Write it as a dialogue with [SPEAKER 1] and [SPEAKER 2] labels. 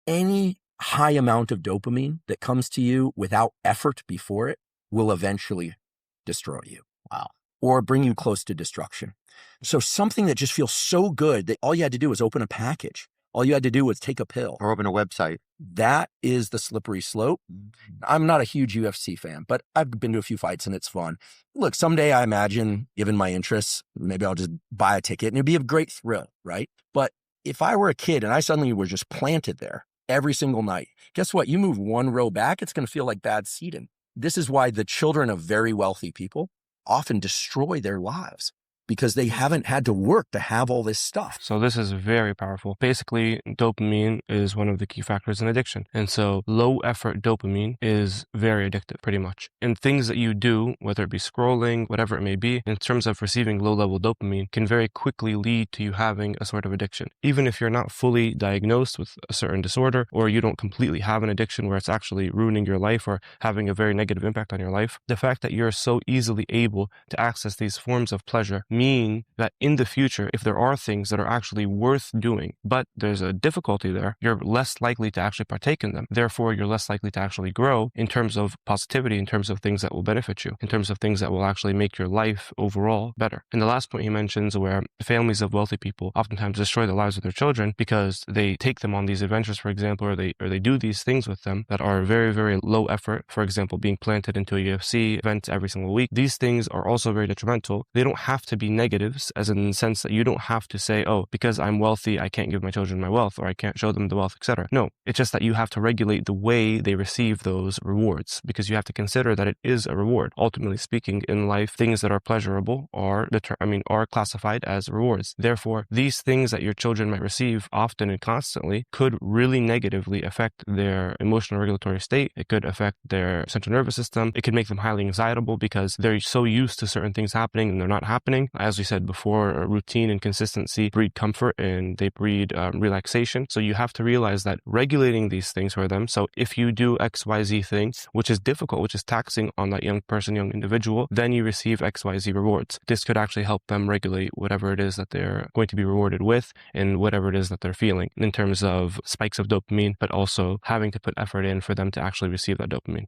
[SPEAKER 1] any high amount of dopamine that comes to you without effort before it will eventually destroy you.
[SPEAKER 2] Wow.
[SPEAKER 1] Or bring you close to destruction. So something that just feels so good that all you had to do was open a package. All you had to do was take a pill.
[SPEAKER 2] Or open a website.
[SPEAKER 1] That is the slippery slope. I'm not a huge UFC fan, but I've been to a few fights and it's fun. Look, someday I imagine, given my interests, maybe I'll just buy a ticket and it'd be a great thrill, right? But if I were a kid and I suddenly were just planted there every single night, guess what? You move one row back, it's going to feel like bad seating. This is why the children of very wealthy people often destroy their lives because they haven't had to work to have all this stuff.
[SPEAKER 3] So this is very powerful. Basically, dopamine is one of the key factors in addiction. And so low effort dopamine is very addictive, pretty much. And things that you do, whether it be scrolling, whatever it may be, in terms of receiving low level dopamine can very quickly lead to you having a sort of addiction. Even if you're not fully diagnosed with a certain disorder, or you don't completely have an addiction where it's actually ruining your life or having a very negative impact on your life, the fact that you're so easily able to access these forms of pleasure mean that in the future, if there are things that are actually worth doing, but there's a difficulty there, you're less likely to actually partake in them. Therefore, you're less likely to actually grow in terms of positivity, in terms of things that will benefit you, in terms of things that will actually make your life overall better. And the last point he mentions where families of wealthy people oftentimes destroy the lives of their children because they take them on these adventures, for example, or they do these things with them that are very, very low effort. For example, being planted into a UFC event every single week. These things are also very detrimental. They don't have to be negatives, as in the sense that you don't have to say, oh, because I'm wealthy, I can't give my children my wealth, or I can't show them the wealth, etc. No, it's just that you have to regulate the way they receive those rewards, because you have to consider that it is a reward. Ultimately speaking, in life, things that are pleasurable are classified as rewards. Therefore, these things that your children might receive often and constantly could really negatively affect their emotional regulatory state. It could affect their central nervous system. It could make them highly excitable because they're so used to certain things happening and they're not happening. As we said before, routine and consistency breed comfort and they breed relaxation. So you have to realize that regulating these things for them. So if you do XYZ things, which is difficult, which is taxing on that young person, young individual, then you receive XYZ rewards. This could actually help them regulate whatever it is that they're going to be rewarded with and whatever it is that they're feeling in terms of spikes of dopamine, but also having to put effort in for them to actually receive that dopamine.